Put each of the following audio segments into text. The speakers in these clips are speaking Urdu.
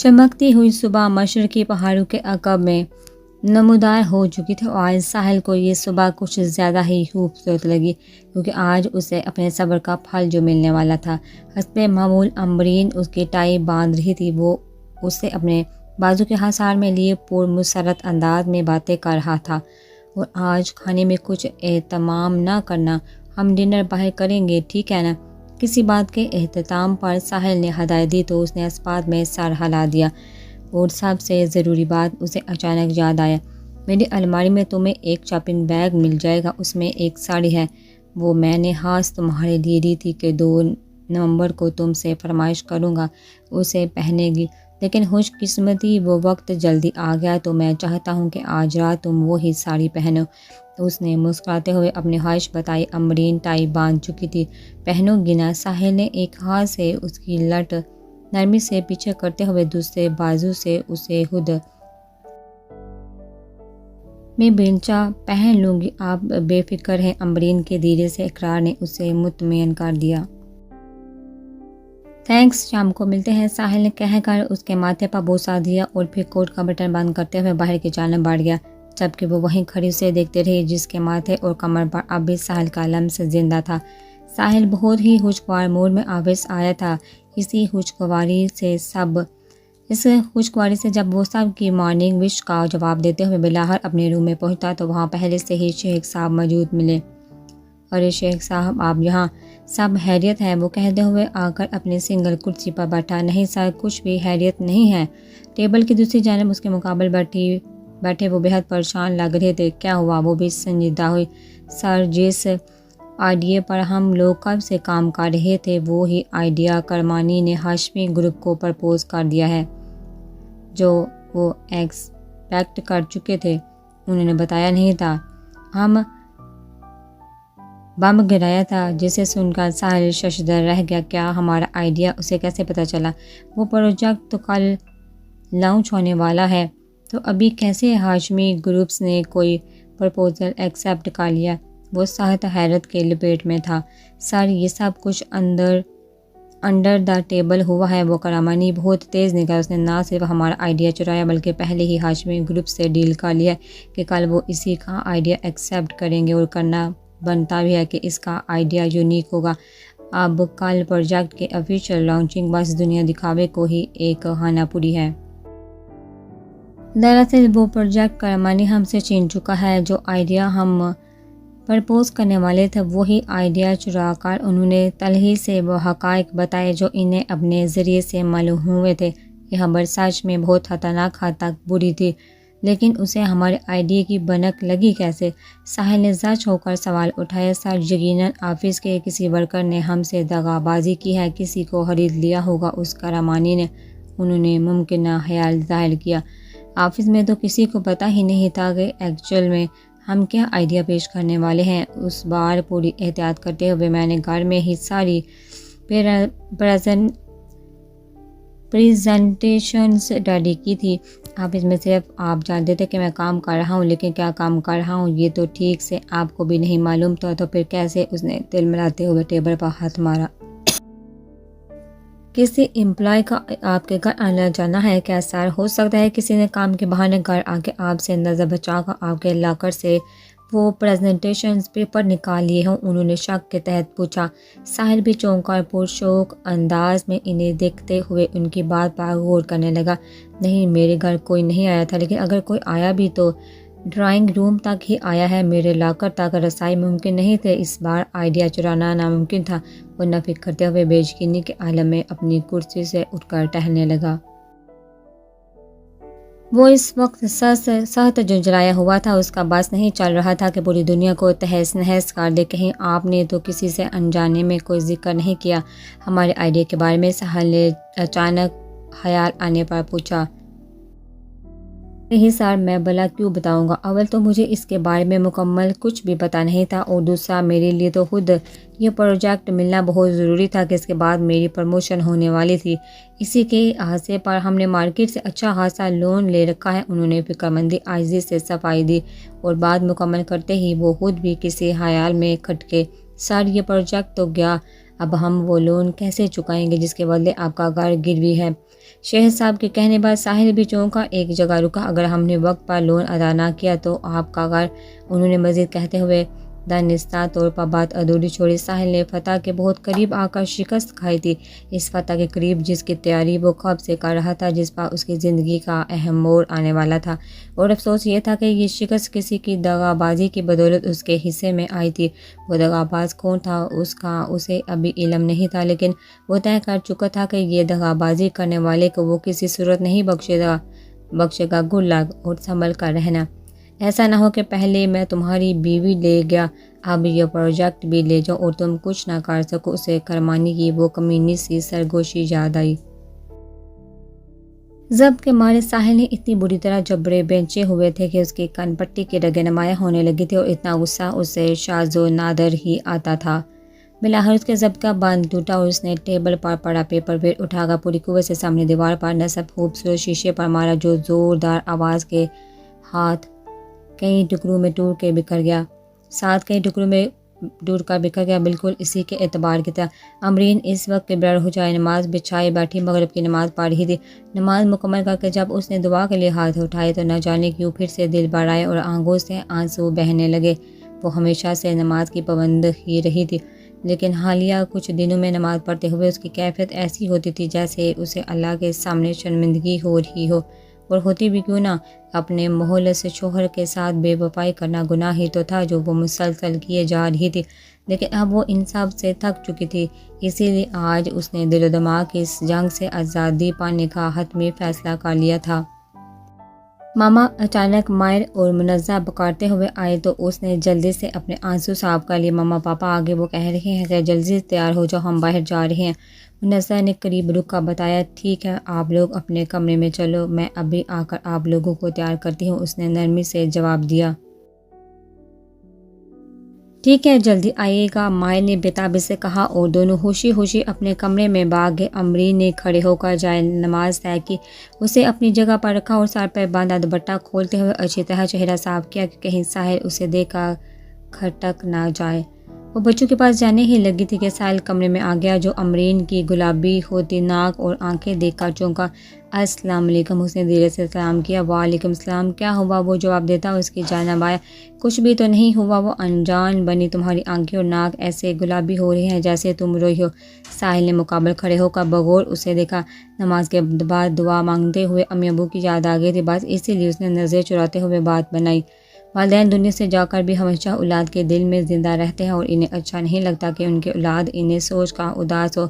چمکتی ہوئی صبح مشرقی پہاڑوں کے عقب میں نمودار ہو چکی تھی، اور آج ساحل کو یہ صبح کچھ زیادہ ہی خوبصورت لگی، کیونکہ آج اسے اپنے صبر کا پھل جو ملنے والا تھا۔ حسب معمول امبرین اس کی ٹائی باندھ رہی تھی، وہ اسے اپنے بازو کے حصار میں لیے پرمسرت انداز میں باتیں کر رہا تھا۔ اور آج کھانے میں کچھ اہتمام نہ کرنا، ہم ڈنر باہر کریں گے، ٹھیک ہے نا؟ کسی بات کے اہتمام پر ساحل نے ہدایت دی تو اس نے اسپات میں سر ہلا دیا، اور سب سے ضروری بات اسے اچانک یاد آیا، میری الماری میں تمہیں ایک شاپنگ بیگ مل جائے گا، اس میں ایک ساڑی ہے، وہ میں نے خاص تمہارے لیے دی تھی کہ 2 نومبر کو تم سے فرمائش کروں گا اسے پہنے گی، لیکن خوش قسمتی وہ وقت جلدی آ گیا، تو میں چاہتا ہوں کہ آج رات تم وہی ساڑی پہنو۔ اس نے مسکراتے ہوئے اپنی خواہش بتائی۔ امبرین ٹائی باندھ چکی تھی۔ پہنو گی نا؟ ساحل نے ایک ہاتھ سے اس کی لٹ نرمی سے پیچھے کرتے ہوئے دوسرے بازو سے اسے خود میں بینچا پہن لوں گی، آپ بے فکر ہیں؟ امبرین کے دھیرے سے اقرار نے اسے مطمئن کر دیا۔ تھینکس، شام کو ملتے ہیں، ساحل نے کہہ کر اس کے ماتھے پر بوسہ دیا اور پھر کوٹ کا بٹن بند کرتے ہوئے باہر کی جانب بڑھ گیا، جبکہ وہ وہیں کھڑی اسے دیکھتے رہی، جس کے ماتھے اور کمر پر اب بھی ساحل کا لمس زندہ تھا۔ ساحل بہت ہی خوشگوار موڈ میں واپس آیا تھا۔ اس خوشگواری سے جب وہ سب کی مارننگ وش کا جواب دیتے ہوئے بالاخر اپنے روم میں پہنچا تو وہاں پہلے سے ہی شیخ صاحب موجود ملے۔ ارے شیخ صاحب، آپ یہاں؟ سب خیریت ہے؟ وہ کہتے ہوئے آ کر اپنی سنگل کرسی پر بیٹھا۔ نہیں سر، کچھ بھی خیریت نہیں ہے۔ ٹیبل کی دوسری جانب اس کے مقابل بیٹھے وہ بہت پریشان لگ رہے تھے۔ کیا ہوا؟ وہ بھی سنجیدہ ہوئی۔ سر، جس آئیڈیا پر ہم لوگ کب سے کام کر رہے تھے، وہی آئیڈیا کرمانی نے ہاشمی گروپ کو پرپوز کر دیا ہے، جو وہ ایکسپیکٹ کر چکے تھے۔ انہوں نے بتایا نہیں تھا؟ ہم بم گرایا تھا، جسے سن کر ساحل ششدر رہ گیا۔ کیا ہمارا آئیڈیا اسے کیسے پتہ چلا؟ وہ پروجیکٹ تو کل لانچ ہونے والا ہے، تو ابھی کیسے ہاشمی گروپس نے کوئی پرپوزل ایکسیپٹ کر لیا؟ وہ سخت حیرت کے لپیٹ میں تھا۔ سر، یہ سب کچھ انڈر دا ٹیبل ہوا ہے۔ وہ کرمانی بہت تیز نکلا، اس نے نہ صرف ہمارا آئیڈیا چرایا بلکہ پہلے ہی ہاشمی گروپ سے ڈیل کر لیا کہ کل وہ اسی کا آئیڈیا ایکسیپٹ کریں گے، اور کرنا بنتا بھی ہے کہ اس کا آئیڈیا یونیک ہوگا۔ اب کل پروجیکٹ کے آفیشیل لانچنگ بس دنیا دکھاوے کو ہی ایک خانہ پوری ہے۔ دراصل وہ پروجیکٹ کرمانی ہم سے چھین چکا ہے۔ جو آئیڈیا ہم پرپوز کرنے والے تھے، وہی آئیڈیا چرا کر انہوں نے تلخی سے وہ حقائق بتائے جو انہیں اپنے ذریعے سے معلوم ہوئے تھے۔ یہ خبر سچ میں بہت خطرناک حد تک بری تھی، لیکن اسے ہمارے آئیڈیا کی بھنک لگی کیسے؟ ساحل نے زچ ہو کر سوال اٹھایا۔ سر، یقیناً آفس کے کسی ورکر نے ہم سے دغا بازی کی ہے، کسی کو خرید لیا ہوگا اس کرمانی نے، انہوں نے ممکنہ خیال ظاہر کیا۔ آفس میں تو کسی کو پتہ ہی نہیں تھا کہ ایکچوئل میں ہم کیا آئیڈیا پیش کرنے والے ہیں۔ اس بار پوری احتیاط کرتے ہوئے میں نے گھر میں ہی ساری پریزنٹیشنز ریڈی کی تھی۔ آفس میں صرف آپ جانتے تھے کہ میں کام کر رہا ہوں، لیکن کیا کام کر رہا ہوں یہ تو ٹھیک سے آپ کو بھی نہیں معلوم تھا، تو پھر کیسے؟ اس نے تلملاتے ہوئے ٹیبل پر ہاتھ مارا۔ کسی امپلائی کا آپ کے گھر آنا جانا ہے کیا سر؟ ہو سکتا ہے کسی نے کام کے بہانے گھر آ کے آپ سے نظر بچا کر آپ کے لاکر سے وہ پریزنٹیشنز پیپر نکال لیے ہوں، انہوں نے شک کے تحت پوچھا۔ ساحل بھی چونک کر پرشوق انداز میں انہیں دیکھتے ہوئے ان کی بات پر غور کرنے لگا۔ نہیں، میرے گھر کوئی نہیں آیا تھا، لیکن اگر کوئی آیا بھی تو ڈرائنگ روم تک ہی آیا ہے، میرے لاکر تک رسائی ممکن نہیں تھے۔ اس بار آئیڈیا چرانا ناممکن تھا۔ وہ نفی کرتے ہوئے بے یقینی کے عالم میں اپنی کرسی سے اٹھ کر ٹہلنے لگا۔ وہ اس وقت سخت جھنجھلایا ہوا تھا، اس کا بس نہیں چل رہا تھا کہ پوری دنیا کو تہس نہس کر دے۔ کہیں آپ نے تو کسی سے انجانے میں کوئی ذکر نہیں کیا ہمارے آئیڈیا کے بارے میں؟ ساحل نے اچانک خیال آنے پر پوچھا۔ نہیں سر، میں بھلا کیوں بتاؤں گا؟ اول تو مجھے اس کے بارے میں مکمل کچھ بھی پتہ نہیں تھا، اور دوسرا میرے لیے تو خود یہ پروجیکٹ ملنا بہت ضروری تھا کہ اس کے بعد میری پروموشن ہونے والی تھی۔ اسی کے احاطے پر ہم نے مارکیٹ سے اچھا خاصا لون لے رکھا ہے، انہوں نے فکرمندی عاجزی سے صفائی دی، اور بات مکمل کرتے ہی وہ خود بھی کسی خیال میں کھٹکے۔ سر، یہ پروجیکٹ تو گیا، اب ہم وہ لون کیسے چکائیں گے جس کے بدلے آپ کا گھر گروی ہے؟ شیخ صاحب کے کہنے بعد ساحل بھی چونکا، ایک جگہ رکا۔ اگر ہم نے وقت پر لون ادا نہ کیا تو آپ کا گھر، انہوں نے مزید کہتے ہوئے دانستہ طور پر بات ادھوری چھوڑی۔ ساحل نے فتح کے بہت قریب آ کر شکست کھائی تھی، اس فتح کے قریب جس کی تیاری وہ کب سے کر رہا تھا، جس پر اس کی زندگی کا اہم موڑ آنے والا تھا۔ اور افسوس یہ تھا کہ یہ شکست کسی کی دغا بازی کی بدولت اس کے حصے میں آئی تھی۔ وہ دغا باز کون تھا اس کا اسے ابھی علم نہیں تھا، لیکن وہ طے کر چکا تھا کہ یہ دغا بازی کرنے والے کو وہ کسی صورت نہیں بخشے گا۔ گڈ لک اور سنبھل کر رہنا، ایسا نہ ہو کہ پہلے میں تمہاری بیوی لے گیا، اب یہ پروجیکٹ بھی لے جاؤ اور تم کچھ نہ کر سکو۔ اسے کرمانی کی وہ کمینی سی سرگوشی یاد آئی۔ ضبط کے مارے ساحل نے اتنی بری طرح جبڑے بینچے ہوئے تھے کہ اس کی کن پٹی کی رگیں نمایاں ہونے لگی تھی، اور اتنا غصہ اسے شاذ و نادر ہی آتا تھا۔ بالآخر اس کے ضبط کا بند ٹوٹا اور اس نے ٹیبل پر پڑا پیپر ویٹ اٹھا کر پوری قوت سے سامنے دیوار پر نصب خوبصورت شیشے پر مارا، جو زوردار آواز کے ہاتھ کئی ٹکڑوں میں ٹوٹ کے بکھر گیا، بالکل اسی کے اعتبار کی طرح۔ امرین اس وقت قبلہ رخ جائے نماز بچھائے بیٹھی مغرب کی نماز پڑھ رہی تھی۔ نماز مکمل کر کے جب اس نے دعا کے لیے ہاتھ اٹھائے تو نہ جانے کیوں پھر سے دل بھر آئے اور آنکھوں سے آنسو بہنے لگے۔ وہ ہمیشہ سے نماز کی پابند ہی رہی تھی، لیکن حالیہ کچھ دنوں میں نماز پڑھتے ہوئے اس کی کیفیت ایسی ہوتی تھی جیسے اسے اللہ کے سامنے شرمندگی ہو رہی ہو، اور ہوتی بھی کیوں نہ، اپنے مخلص شوہر کے ساتھ بے وفائی کرنا گناہ ہی تو تھا جو وہ مسلسل کیے جا رہی تھی، لیکن اب وہ ان سب سے تھک چکی تھی۔ اسی لیے آج اس نے دل و دماغ کی اس جنگ سے آزادی پانے کا حتمی فیصلہ کر لیا تھا۔ ماما اچانک ماہر اور منزہ پکارتے ہوئے آئے تو اس نے جلدی سے اپنے آنسو صاف کر لیے۔ ماما پاپا آگے، وہ کہہ رہے ہیں کہ جلدی تیار ہو جاؤ، ہم باہر جا رہے ہیں۔ منزہ نے قریب رک کر بتایا، ٹھیک ہے آپ لوگ اپنے کمرے میں چلو، میں ابھی آ کر آپ لوگوں کو تیار کرتی ہوں، اس نے نرمی سے جواب دیا۔ ٹھیک ہے جلدی آئیے گا، ماہر نے بےتابی سے کہا، اور دونوں ہوشی ہوشی اپنے کمرے میں بھاگ گئے۔ امرین نے کھڑے ہو کر جائے نماز طے کی، اسے اپنی جگہ پر رکھا اور سر پر باندھا دوپٹہ کھولتے ہوئے اچھی طرح چہرہ صاف کیا کہ کہیں ساحل اسے دیکھ کر کھٹک نہ جائے۔ وہ بچوں کے پاس جانے ہی لگی تھی کہ ساحل کمرے میں آ گیا، جو امرین کی گلابی ہوتی ناک اور آنکھیں دیکھ کر چونکا۔ السلام علیکم، اس نے دھیرے سے سلام کیا۔ وعلیکم السلام، کیا ہوا؟ وہ جواب دیتا اس کی جانب آیا۔ کچھ بھی تو نہیں ہوا، وہ انجان بنی، تمہاری آنکھیں اور ناک ایسے گلابی ہو رہے ہیں جیسے تم روئی ہو۔ ساحل نے مقابل کھڑے ہو کر بغور اسے دیکھا۔ نماز کے بعد دعا مانگتے ہوئے امی ابو کی یاد آ گئی تھی، بس اسی لیے اس نے نظریں چراتے ہوئے بات بنائی۔ والدین دنیا سے جا کر بھی ہمیشہ اولاد کے دل میں زندہ رہتے ہیں، اور انہیں اچھا نہیں لگتا کہ ان کی اولاد انہیں سوچ کر اداس ہو،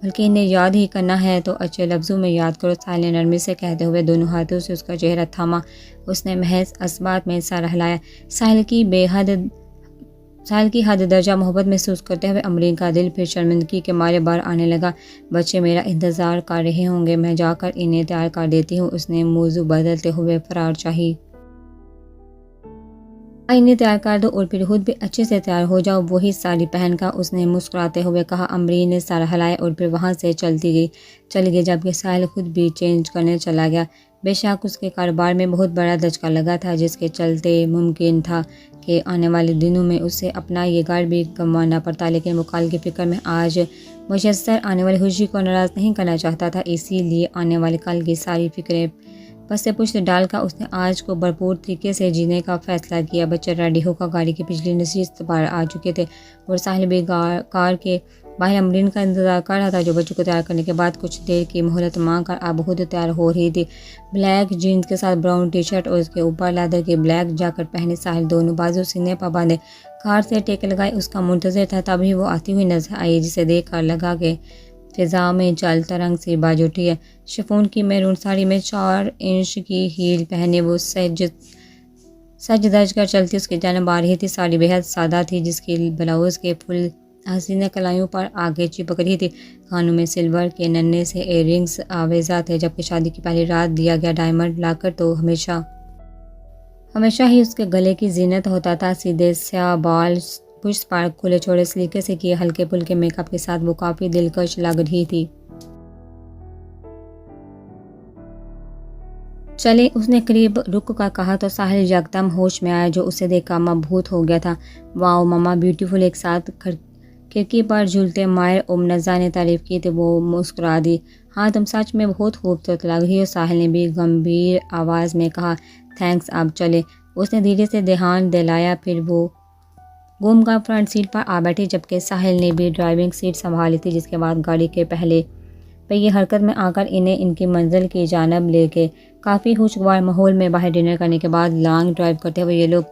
بلکہ انہیں یاد ہی کرنا ہے تو اچھے لفظوں میں یاد کرو، ساحل نے نرمی سے کہتے ہوئے دونوں ہاتھوں سے اس کا چہرہ تھاما۔ اس نے محض اسبات میں سر ہلایا۔ ساحل کی حد درجہ محبت محسوس کرتے ہوئے امرین کا دل پھر شرمندگی کے مارے بھر آنے لگا۔ بچے میرا انتظار کر رہے ہوں گے، میں جا کر انہیں تیار کر دیتی ہوں، اس نے موضوع بدلتے ہوئے فرار چاہی۔ انہیں تیار کر دو اور پھر خود بھی اچھے سے تیار ہو جاؤ، وہی ساڑی پہن کر اس نے مسکراتے ہوئے کہا۔ امرین نے سر ہلایا اور پھر وہاں سے چلی گئی، جبکہ ساحل خود بھی چینج کرنے چلا گیا۔ بے شک اس کے کاروبار میں بہت بڑا دھچکا لگا تھا، جس کے چلتے ممکن تھا کہ آنے والے دنوں میں اسے اپنا یہ گھر بھی گنوانا پڑتا، لیکن وہ کل کی فکر میں آج میسر آنے والی خوشی کو ناراض نہیں کرنا چاہتا تھا، اسی لیے آنے والے کل کی ساری فکریں پس پشت ڈال کر اس نے آج کو بھرپور طریقے سے جینے کا فیصلہ کیا۔ بچے ریڈی ہو کر گاڑی کی پچھلی نشست پر آ چکے تھے، اور ساحل بھی کار کے باہر امرین کا انتظار کر رہا تھا، جو بچوں کو تیار کرنے کے بعد کچھ دیر کی مہلت مانگ کر اب خود تیار ہو رہی تھی۔ بلیک جینز کے ساتھ براؤن ٹی شرٹ اور اس کے اوپر لیدر کی بلیک جیکٹ پہنے، ساحل دونوں بازو سینے پر باندھے کار سے ٹیک لگائے اس کا منتظر تھا۔ تبھی وہ آتی ہوئی نظر آئی، جسے دیکھ کر لگا کہ فضا میں چل ترنگ سی باز اٹھی ہے۔ شفون کی میرون ساڑی میں 4 انچ کی ہیل پہنے وہ سج دھج کر چلتی اس کی جانب آ رہی تھی۔ ساڑی بے حد سادہ تھی، جس کی بلاؤز کے پھول حسین کلائیوں پر آگے چپک رہی تھی۔ کانوں میں سلور کے ننھے سے ایئر رنگز آویزاں تھے، جبکہ شادی کی پہلی رات دیا گیا ڈائمنڈ لاکر تو ہمیشہ ہی اس کے گلے کی زینت ہوتا تھا۔ سیدھے سیاہ بال پشت پر کھلے چھوڑے سلیقے سے کیے ہلکے پھلکے میک اپ کے ساتھ وہ کافی دلکش لگ رہی تھی۔ چلے، اس نے قریب رک کر کہا تو ساحل یکدم ہوش میں آیا، جو اسے دیکھ کر مبہوت ہو گیا تھا۔ واؤ ماما بیوٹیفل، ایک ساتھ کھڑکی پر جھولتے ماہر اور منزہ نے تعریف کی تو وہ مسکرا دی۔ ہاں تم سچ میں بہت خوبصورت لگ رہی ہو، ساحل نے بھی گمبھیر آواز میں کہا۔ تھینکس، اب چلے۔ اس نے دھیرے سے دھیان دلایا، پھر وہ گھوم کر فرنٹ سیٹ پر آ بیٹھی، جبکہ ساحل نے بھی ڈرائیونگ سیٹ سنبھالی تھی، جس کے بعد گاڑی کے پہلے پہیے حرکت میں آ کر انہیں ان کی منزل کی جانب لے گئے۔ کافی خوشگوار ماحول میں باہر ڈنر کرنے کے بعد لانگ ڈرائیو کرتے ہوئے یہ لوگ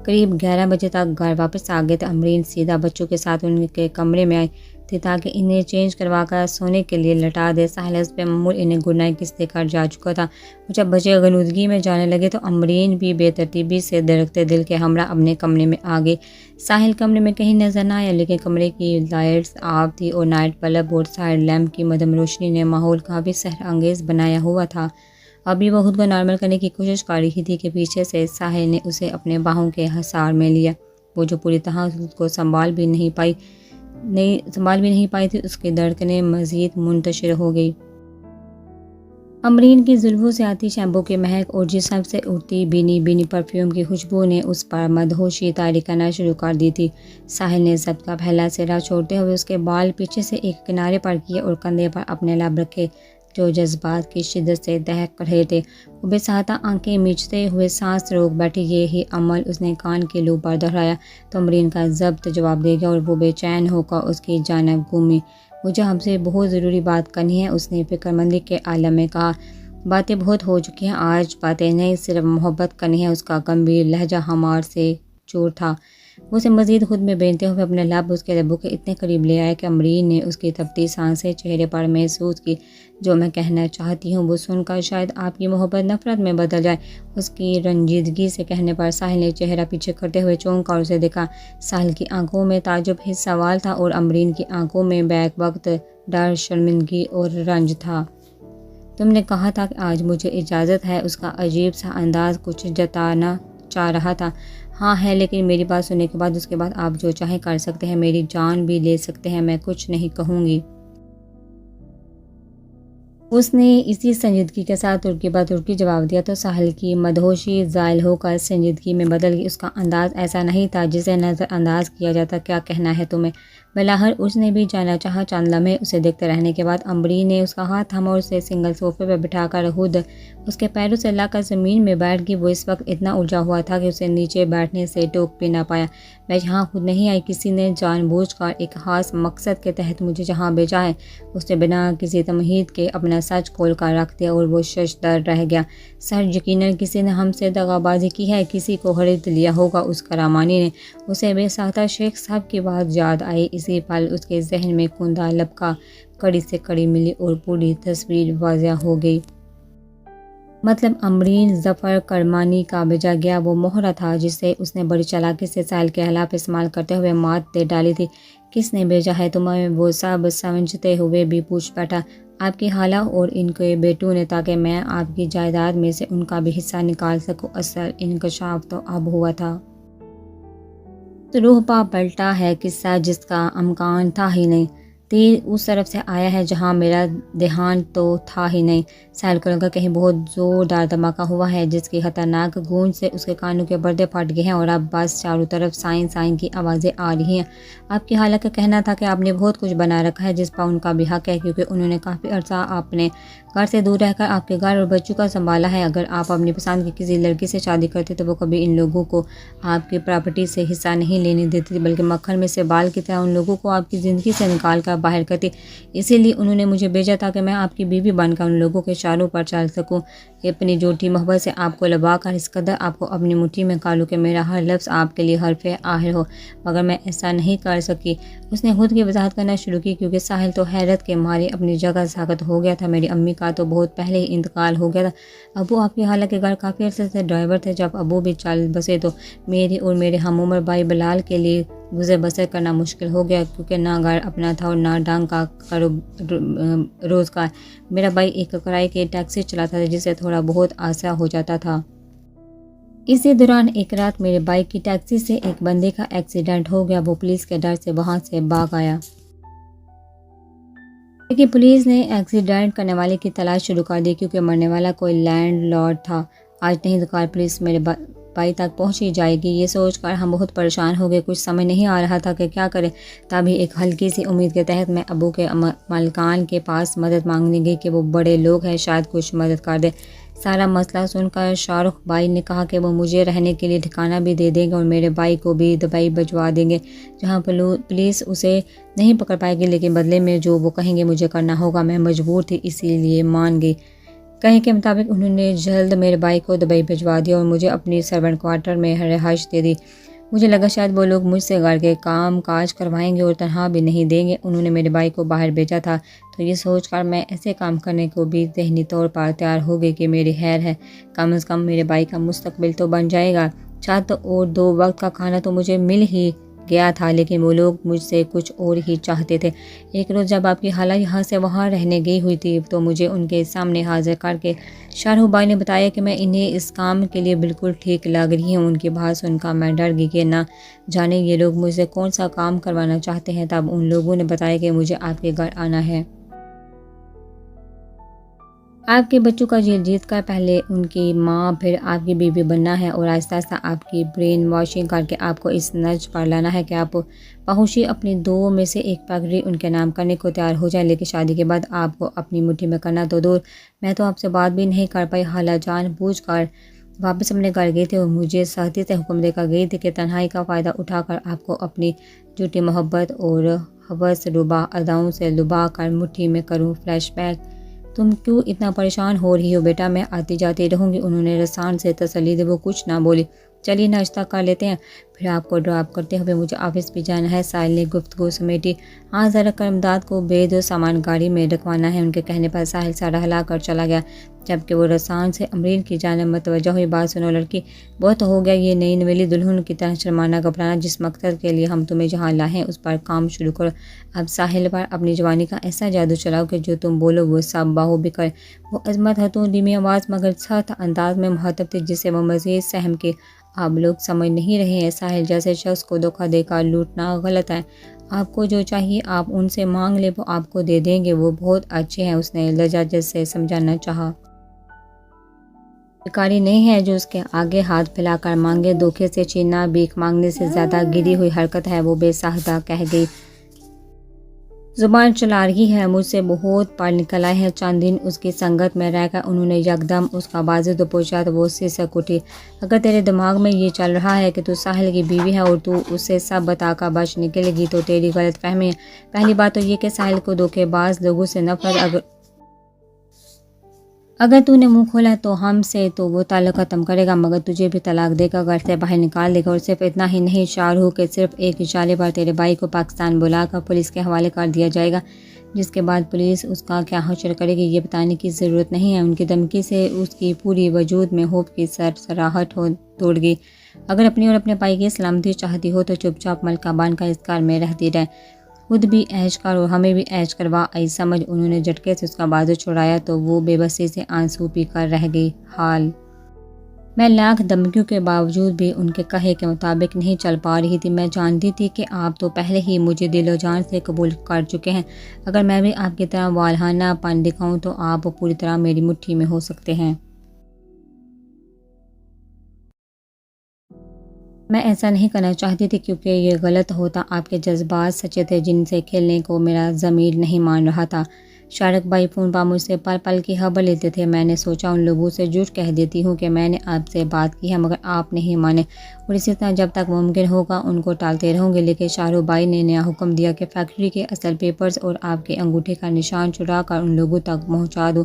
قریب 11 بجے تک گھر واپس آ گئے تھے۔ امرین سیدھا بچوں کے ساتھ ان کے کمرے میں آئی تھی تاکہ انہیں چینج کروا کر سونے کے لیے لٹا دے۔ ساحل اس پہ معمول انہیں گڈ نائٹ کس دے کر جا چکا تھا، اور جب بچے غنودگی میں جانے لگے تو امرین بھی بے ترتیبی سے دھڑکتے دل کے ہمراہ اپنے کمرے میں آ گئی۔ ساحل کمرے میں کہیں نظر نہ آیا، لیکن کمرے کی لائٹس آف تھی اور نائٹ بلب اور سائڈ لیمپ کی مدھم روشنی نے ماحول کافی سحر انگیز بنایا ہوا تھا۔ ابھی وہ خود کو نارمل کرنے کی کوشش کر رہی تھی کہ پیچھے سے ساحل نے اسے اپنے باہوں کے حصار میں لیا۔ وہ جو پوری طرح خود کو سنبھال بھی نہیں پائی تھی، اس کی دھڑکنیں مزید منتشر ہو گئی۔ امرین کی زلفوں سے آتی شیمپو کی مہک اور جسم سے اڑتی بینی پرفیوم کی خوشبو نے اس پر مدہوشی طاری کرنا شروع کر دی تھی۔ ساحل نے ضبط کا پھیلا سرا چھوڑتے ہوئے اس کے بال پیچھے سے ایک کنارے پر کیے اور کندھے پر اپنے لب رکھے، جو جذبات کی شدت سے دہک رہے تھے۔ وہ بے ساختہ آنکھیں میچتے ہوئے سانس روک بیٹھی۔ یہی عمل اس نے کان کے لوب پر دہرایا تو امرین کا ضبط جواب دے گیا اور وہ بے چین ہو کر اس کی جانب گھومی۔ مجھے ہم سے بہت ضروری بات کرنی ہے، اس نے فکرمندی کے عالم میں کہا۔ باتیں بہت ہو چکی ہیں، آج باتیں نہیں، صرف محبت کرنی ہے۔ اس کا گمبھیر لہجہ ہمار سے چور تھا۔ وہ اسے مزید خود میں بیندتے ہوئے اپنے لب اس کے لبوں کے اتنے قریب لے آئے کہ امرین نے اس کی تپتی سانسیں چہرے پر محسوس کی۔ جو میں کہنا چاہتی ہوں وہ سن کر شاید آپ کی محبت نفرت میں بدل جائے، اس کی رنجیدگی سے کہنے پر ساحل نے چہرہ پیچھے کرتے ہوئے چونک کر اسے دیکھا۔ ساحل کی آنکھوں میں تعجب ہی سوال تھا اور امرین کی آنکھوں میں بیک وقت ڈر، شرمندگی اور رنج تھا۔ تم نے کہا تھا کہ آج مجھے اجازت ہے، اس کا عجیب سا انداز کچھ جتانا چاہ رہا تھا۔ ہاں ہے، لیکن میری بات سننے کے بعد اس کے بعد آپ جو چاہیں کر سکتے ہیں، میری جان بھی لے سکتے ہیں، میں کچھ نہیں کہوں گی۔ اس نے اسی سنجیدگی کے ساتھ ترکی بہ ترکی جواب دیا تو ساحل کی مدہوشی زائل ہو کر سنجیدگی میں بدل گئی۔ اس کا انداز ایسا نہیں تھا جسے نظر انداز کیا جاتا۔ کیا کہنا ہے تمہیں؟ بلاخر اس نے بھی جانا چاہا۔ چند لمحے اسے دیکھتے رہنے کے بعد امرین نے اس کا ہاتھ تھاما اور اسے سنگل صوفے پر بٹھا کر خود اس کے پیروں سے لا کر زمین میں بیٹھ گئی۔ وہ اس وقت اتنا الجھا ہوا تھا کہ اسے نیچے بیٹھنے سے ٹوک بھی نہ پایا۔ میں یہاں خود نہیں آئی، کسی نے جان بوجھ کر ایک خاص مقصد کے تحت مجھے جہاں بھیجا ہے۔ اس نے بنا کسی تمہید کے اپنا سچ کھول کر رکھ دیا اور وہ ششدر رہ گیا۔ سر، یقیناً کسی نے ہم سے دغا بازی کی ہے، کسی کو خرید لیا ہوگا۔ اس کرامانی نے اسے بے ساختہ شیخ صاحب کی بات یاد آئی۔ اسی پل اس کے ذہن میں کندہ لبکا کڑی سے کڑی ملی اور پوری تصویر واضح ہو گئی۔ مطلب امرین ظفر کرمانی کا بھیجا گیا وہ مہرہ تھا جسے اس نے بڑی چالاکی سے ساحل کے خلاف استعمال کرتے ہوئے مات دے ڈالی تھی۔ کس نے بھیجا ہے تمہیں؟ وہ سب سمجھتے ہوئے بھی پوچھ بیٹھا۔ آپ کی خالہ اور ان کے بیٹوں نے، تاکہ میں آپ کی جائیداد میں سے ان کا بھی حصہ نکال سکوں۔ اصل انکشاف تو اب ہوا تھا۔ تو روح پا پلٹا ہے قصہ جس کا امکان تھا ہی نہیں۔ تیر اس طرف سے آیا ہے جہاں میرا دھیان تو تھا ہی نہیں۔ ساحل کو لگا کہیں بہت زوردار دھماکہ ہوا ہے جس کی خطرناک گونج سے اس کے کانوں کے پردے پھٹ گئے ہیں اور اب بس چاروں طرف سائن کی آوازیں آ رہی ہیں۔ آپ کی خالہ کا کہنا تھا کہ آپ نے بہت کچھ بنا رکھا ہے جس پر ان کا بھی حق ہے، کیونکہ انہوں نے کافی عرصہ اپنے گھر سے دور رہ کر آپ کے گھر اور بچوں کا سنبھالا ہے۔ اگر آپ اپنی پسند کی کسی لڑکی سے شادی کرتے تو وہ کبھی ان لوگوں کو آپ کی پراپرٹی سے حصہ نہیں لینے دیتی، بلکہ مکھن میں سے بال کی طرح ان لوگوں کو آپ کی زندگی سے نکال کر باہر کرتی۔ اسی لیے انہوں نے مجھے بھیجا تھا کہ میں آپ کی بیوی بن کر ان لوگوں کے اشاروں پر چل سکوں، اپنی جھوٹی محبت سے آپ کو لبا کر اس قدر آپ کو اپنی مٹھی میں کر لوں کہ میرا ہر لفظ آپ کے لیے حرف آخر ہو، مگر میں ایسا نہیں کر سکی۔ اس نے خود کی وضاحت کرنا شروع کی، کیونکہ ساحل تو حیرت کے مارے اپنی جگہ ساکت ہو گیا تھا۔ میری امی کا تو بہت پہلے ہی انتقال ہو گیا تھا۔ ابو آپ کی خالہ کے گھر کافی عرصے سے ڈرائیور تھے۔ جب ابو بھی چل بسے تو میری اور میرے ہم عمر بھائی بلال کے لیے گزر بسر کرنا مشکل ہو گیا، کیونکہ نہ گھر اپنا تھا اور نہ ڈانگ کا روزگار۔ میرا بھائی ایک کرائے کی ٹیکسی چلاتا تھا جس سے تھوڑا بہت آسرا ہو جاتا تھا۔ اسی دوران ایک رات میرے بھائی کی ٹیکسی سے ایک بندے کا ایکسیڈنٹ ہو گیا۔ وہ پولیس کے ڈر سے وہاں سے بھاگ آیا، لیکن پولیس نے ایکسیڈنٹ کرنے والے کی تلاش شروع کر دی، کیونکہ مرنے والا کوئی لینڈ لارڈ تھا۔ آج نہیں تو کل پولیس میرے بھائی تک پہنچی جائے گی۔ یہ سوچ کر ہم بہت پریشان ہو گئے، کچھ سمجھ نہیں آ رہا تھا کہ کیا کریں۔ تبھی ایک ہلکی سی امید کے تحت میں ابو کے مالکان کے پاس مدد مانگنے گئی کہ وہ بڑے لوگ ہیں، شاید کچھ مدد کر دیں۔ سارا مسئلہ سن کر شاہ رخ بھائی نے کہا کہ وہ مجھے رہنے کے لیے ٹھکانہ بھی دے دیں گے اور میرے بھائی کو بھی دبئی بھجوا دیں گے، جہاں پولیس اسے نہیں پکڑ پائے گی، لیکن بدلے میں جو وہ کہیں گے مجھے کرنا ہوگا۔ میں مجبور تھی، اسی لیے مان گئی۔ کہیں کے مطابق انہوں نے جلد میرے بھائی کو دبئی بھجوا دیا اور مجھے اپنی سرونٹ کوارٹر میں رہائش دے دی۔ مجھے لگا شاید وہ لوگ مجھ سے گھر کے کام کاج کروائیں گے اور تنہا بھی نہیں دیں گے۔ انہوں نے میرے بھائی کو باہر بھیجا تھا، تو یہ سوچ کر میں ایسے کام کرنے کو بھی ذہنی طور پر تیار ہو گئی کہ میری خیر ہے، کم از کم میرے بھائی کا مستقبل تو بن جائے گا۔ چھت اور 2 وقت کا کھانا تو مجھے مل ہی گیا تھا، لیکن وہ لوگ مجھ سے کچھ اور ہی چاہتے تھے۔ ایک روز جب آپ کی خالہ یہاں سے وہاں رہنے گئی ہوئی تھی تو مجھے ان کے سامنے حاضر کر کے شاہ رخ بھائی نے بتایا کہ میں انہیں اس کام کے لیے بالکل ٹھیک لگ رہی ہوں۔ ان کی بات سن کر میں ڈر گئی کہ نہ جانے یہ لوگ مجھ سے کون سا کام کروانا چاہتے ہیں۔ تب ان لوگوں نے بتایا کہ مجھے آپ کے گھر آنا ہے، آپ کے بچوں کا دل جیت کر پہلے ان کی ماں پھر آپ کی بیوی بننا ہے اور آہستہ آہستہ آپ کی برین واشنگ کر کے آپ کو اس نرج پر لانا ہے کہ آپ بہوشی اپنی 2 میں سے ایک پگڑی ان کے نام کرنے کو تیار ہو جائے، لیکن شادی کے بعد آپ کو اپنی مٹھی میں کرنا تو دور، میں تو آپ سے بات بھی نہیں کر پائی۔ خالہ جان بوجھ کر واپس اپنے گھر گئی تھی اور مجھے سختی سے حکم دے کر گئی تھی کہ تنہائی کا فائدہ اٹھا کر آپ کو اپنی جھوٹی محبت اور ہوس ربا اداؤں سے لبا کر مٹھی میں کروں۔ فلیش بیک: تم کیوں اتنا پریشان ہو رہی ہو بیٹا، میں آتی جاتی رہوں گی۔ انہوں نے رسان سے تسلی دی۔ وہ کچھ نہ بولی۔ چلیے ناشتہ کر لیتے ہیں، پھر آپ کو ڈراپ کرتے ہوئے مجھے آفس بھی جانا ہے۔ ساحل نے گفتگو سمیٹی۔ ہاں ذرا کرمداد کو بید و سامان گاڑی میں رکھوانا ہے۔ ان کے کہنے پر ساحل سر ہلا کر چلا گیا، جبکہ وہ رسان سے امرین کی جانب متوجہ ہوئی۔ بات سنو لڑکی، بہت ہو گیا یہ نئی نویلی دلہن کی طرح شرمانا گھبرانا، جس مقصد کے لیے ہم تمہیں جہاں لائے ہیں اس پر کام شروع کرو۔ اب ساحل پر اپنی جوانی کا ایسا جادو چلاؤ کہ جو تم بولو وہ سب باہو بکھرے۔ وہ عظمت ہتھوں دھیمی آواز مگر سخت انداز میں مخاطب تھی، جسے وہ مزید سہم کے آپ لوگ سمجھ نہیں رہے ہیں۔ ساحل جیسے شخص کو دھوکہ دے کر لوٹنا غلط ہے۔ آپ کو جو چاہیے آپ ان سے مانگ لیں، وہ آپ کو دے دیں گے، وہ بہت اچھے ہیں۔ اس نے لجاجت سے سمجھانا چاہا۔ بھکاری نہیں ہے جو اس کے آگے ہاتھ پھیلا کر مانگے، دھوکے سے چھیننا بھیک مانگنے سے زیادہ گری ہوئی حرکت ہے۔ وہ بے ساختہ کہہ گئی۔ زبان چلا رہی ہے، مجھ سے بہت پڑھ نکل آئے ہیں۔ چند دن اس کی سنگت میں رہ کر انہوں نے یکدم اس کا بازو تو پوچھا تو وہ سسک اٹھی۔ اگر تیرے دماغ میں یہ چل رہا ہے کہ تو ساحل کی بیوی ہے اور تو اسے سب بتا کر بچ نکلے گی تو تیری غلط فہمی ہے۔ پہلی بات تو یہ کہ ساحل کو دھوکے باز لوگوں سے نفرت، اگر تو نے منہ کھولا تو ہم سے تو وہ تعلق ختم کرے گا، مگر تجھے بھی طلاق دے کر گھر سے باہر نکال دے گا۔ اور صرف اتنا ہی نہیں، شاہ رخ کے صرف ایک اشارے پر تیرے بھائی کو پاکستان بلا کر پولیس کے حوالے کر دیا جائے گا، جس کے بعد پولیس اس کا کیا حشر کرے گی یہ بتانے کی ضرورت نہیں ہے۔ ان کی دھمکی سے اس کی پوری وجود میں خوف کی سرسراہٹ توڑ گئی۔ اگر اپنی اور اپنے بھائی کی سلامتی چاہتی ہو تو چپ چاپ ملکہ بن کر اس گھر میں رہتی رہے، خود بھی عیش کر اور ہمیں بھی عیش کروا، آئی سمجھ۔ انہوں نے جھٹکے سے اس کا بازو چھڑایا تو وہ بے بسی سے آنسو پی کر رہ گئی۔ حال میں لاکھ دھمکیوں کے باوجود بھی ان کے کہے کے مطابق نہیں چل پا رہی تھی۔ میں جانتی تھی کہ آپ تو پہلے ہی مجھے دل و جان سے قبول کر چکے ہیں، اگر میں بھی آپ کی طرح والہانہ پن دکھاؤں تو آپ پوری طرح میری مٹھی میں ہو سکتے ہیں۔ میں ایسا نہیں کرنا چاہتی تھی کیونکہ یہ غلط ہوتا، آپ کے جذبات سچے تھے جن سے کھیلنے کو میرا ضمیر نہیں مان رہا تھا۔ شاہ رخ بھائی فون پر مجھ سے پل پل کی خبر لیتے تھے۔ میں نے سوچا ان لوگوں سے جھوٹ کہہ دیتی ہوں کہ میں نے آپ سے بات کی ہے، مگر آپ نہیں مانے، اور اسی طرح جب تک ممکن ہوگا ان کو ٹالتے رہوں گے۔ لیکن شاہ رخ بھائی نے نیا حکم دیا کہ فیکٹری کے اصل پیپرز اور آپ کے انگوٹھے کا نشان چرا کر ان لوگوں تک پہنچا دوں،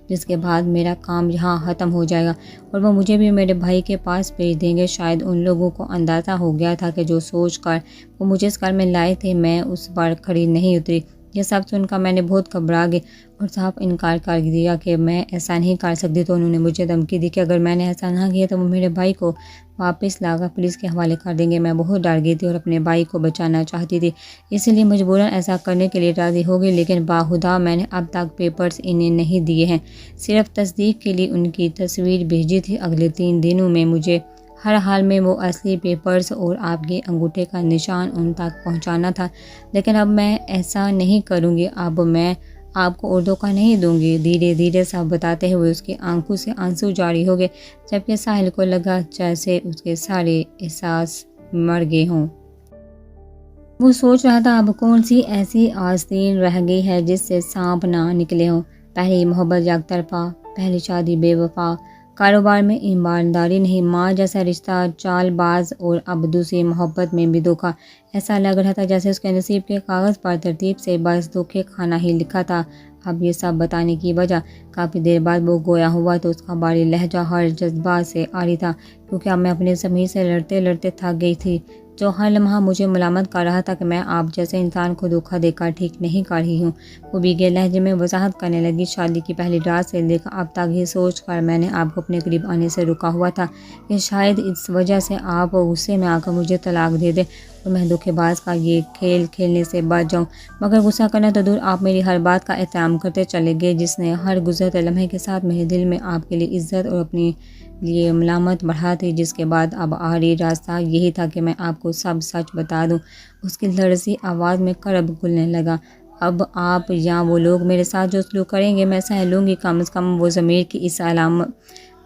جس کے بعد میرا کام یہاں ختم ہو جائے گا اور وہ مجھے بھی میرے بھائی کے پاس بھیج دیں گے۔ شاید ان لوگوں کو اندازہ ہو گیا تھا کہ جو سوچ کر وہ مجھے اس گھر میں لائے تھے میں اس پر کھڑی نہیں اتری۔ یہ سب سن کر میں نے بہت گھبرا گئی اور صاف انکار کر دیا کہ میں ایسا نہیں کر سکتی۔ تو انہوں نے مجھے دھمکی دی کہ اگر میں نے ایسا نہ کیا تو وہ میرے بھائی کو واپس لا کر پولیس کے حوالے کر دیں گے۔ میں بہت ڈر گئی تھی اور اپنے بھائی کو بچانا چاہتی تھی، اسی لیے مجبوراً ایسا کرنے کے لیے راضی ہو گئی، لیکن باخدا میں نے اب تک پیپرز انہیں نہیں دیے ہیں، صرف تصدیق کے لیے ان کی تصویر بھیجی تھی۔ اگلے 3 دنوں میں مجھے ہر حال میں وہ اصلی پیپرز اور آپ کے انگوٹھے کا نشان ان تک پہنچانا تھا، لیکن اب میں ایسا نہیں کروں گی۔ اب میں آپ کو اور دھوکہ نہیں دوں گی، دھیرے دھیرے سب بتاتے ہوئے اس کی آنکھوں سے آنسو جاری ہو گئے، جبکہ ساحل کو لگا جیسے اس کے سارے احساس مر گئے ہوں۔ وہ سوچ رہا تھا اب کون سی ایسی آستین رہ گئی ہے جس سے سانپ نہ نکلے ہوں۔ پہلی محبت یک طرفہ، پہلی شادی بے وفا، کاروبار میں ایمانداری نہیں، ماں جیسا رشتہ چال باز، اور اب دوسری محبت میں بھی دھوکہ۔ ایسا لگ رہا تھا جیسے اس کے نصیب کے کاغذ پر ترتیب سے بس دھوکے کھانا ہی لکھا تھا۔ اب یہ سب بتانے کی وجہ، کافی دیر بعد وہ گویا ہوا تو اس کا بھاری لہجہ ہر جذبات سے عاری تھا، کیونکہ اب میں اپنے ضمیر سے لڑتے لڑتے تھک گئی تھی، جو ہر لمحہ مجھے ملامت کر رہا تھا کہ میں آپ جیسے انسان کو دھوکہ دے کر ٹھیک نہیں کر رہی ہوں۔ وہ بھیگے لہجے میں وضاحت کرنے لگی، شادی کی پہلی رات سے لے کر اب تک یہ سوچ کر میں نے آپ کو اپنے قریب آنے سے رکا ہوا تھا کہ شاید اس وجہ سے آپ غصے میں آ کر مجھے طلاق دے دیں اور میں دھوکے باز کا یہ کھیل کھیلنے سے بچ جاؤں۔ مگر غصہ کرنا تو دور، آپ میری ہر بات کا احترام کرتے چلے گئے، جس نے ہر گزرتے لمحے کے ساتھ میرے دل میں آپ کے لیے عزت اور اپنی لیے ملامت بڑھا تھی، جس کے بعد اب آخری راستہ یہی تھا کہ میں آپ کو سب سچ بتا دوں۔ اس کی لرزی آواز میں کرب گھلنے لگا۔ اب آپ یا وہ لوگ میرے ساتھ جو سلوک کریں گے میں سہ لوں گی، کم از کم وہ ضمیر کی اس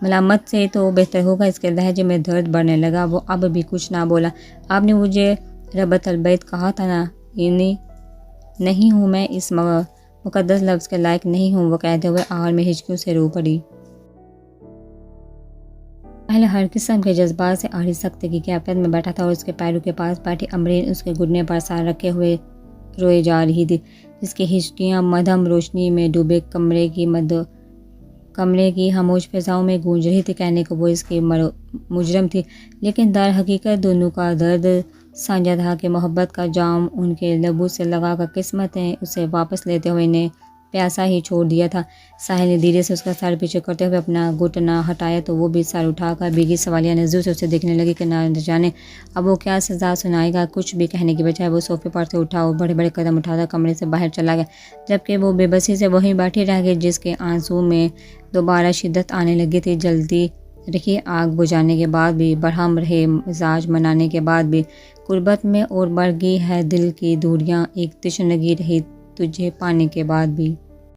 ملامت سے تو بہتر ہوگا۔ اس کے لہجے میں درد بڑھنے لگا۔ وہ اب بھی کچھ نہ بولا۔ آپ نے مجھے ربط البیت کہا تھا نا، نہیں ہوں میں اس مقدس لفظ کے لائق نہیں ہوں، وہ کہتے ہوئے آخر میں ہچکیوں سے رو پڑی۔ پہلے ہر قسم کے جذبات سے آڑی سختی کی کیفیت میں بیٹھا تھا اور اس کے پیروں کے پاس بیٹھی امرین اس کے گھٹنے پر سر رکھے ہوئے روئے جا رہی تھی، جس کی ہچکیاں مدھم روشنی میں ڈوبے کمرے کی خاموش فضاؤں میں گونج رہی تھی۔ کہنے کو وہ اس کی مجرم تھی، لیکن در حقیقت دونوں کا درد سانجھا تھا کہ محبت کا جام ان کے لبوں سے لگا کر قسمت نے اسے واپس لیتے ہوئے انہیں پیاسا ہی چھوڑ دیا تھا۔ ساحل نے دھیرے سے اس کا سر پیچھے کرتے ہوئے اپنا گھٹنا ہٹایا تو وہ بھی سر اٹھا کر بھیگی سوالیہ نظروں سے اسے دیکھنے لگی کہ نہ جانے اب وہ کیا سزا سنائے گا۔ کچھ بھی کہنے کی بجائے وہ صوفے پر سے اٹھا اور بڑے بڑے قدم اٹھاتا کمرے سے باہر چلا گیا، جبکہ وہ بے بسی سے وہیں بیٹھی رہ گئی، جس کے آنسو میں دوبارہ شدت آنے لگی تھی۔ جلدی رہی آگ بجھانے کے بعد بھی، برہم رہے مزاج منانے کے بعد بھی، غربت میں اور بڑھ گئی ہے دل کی دوریاں، ایک تشنگی رہی تجھے پانے کے بعد بھی۔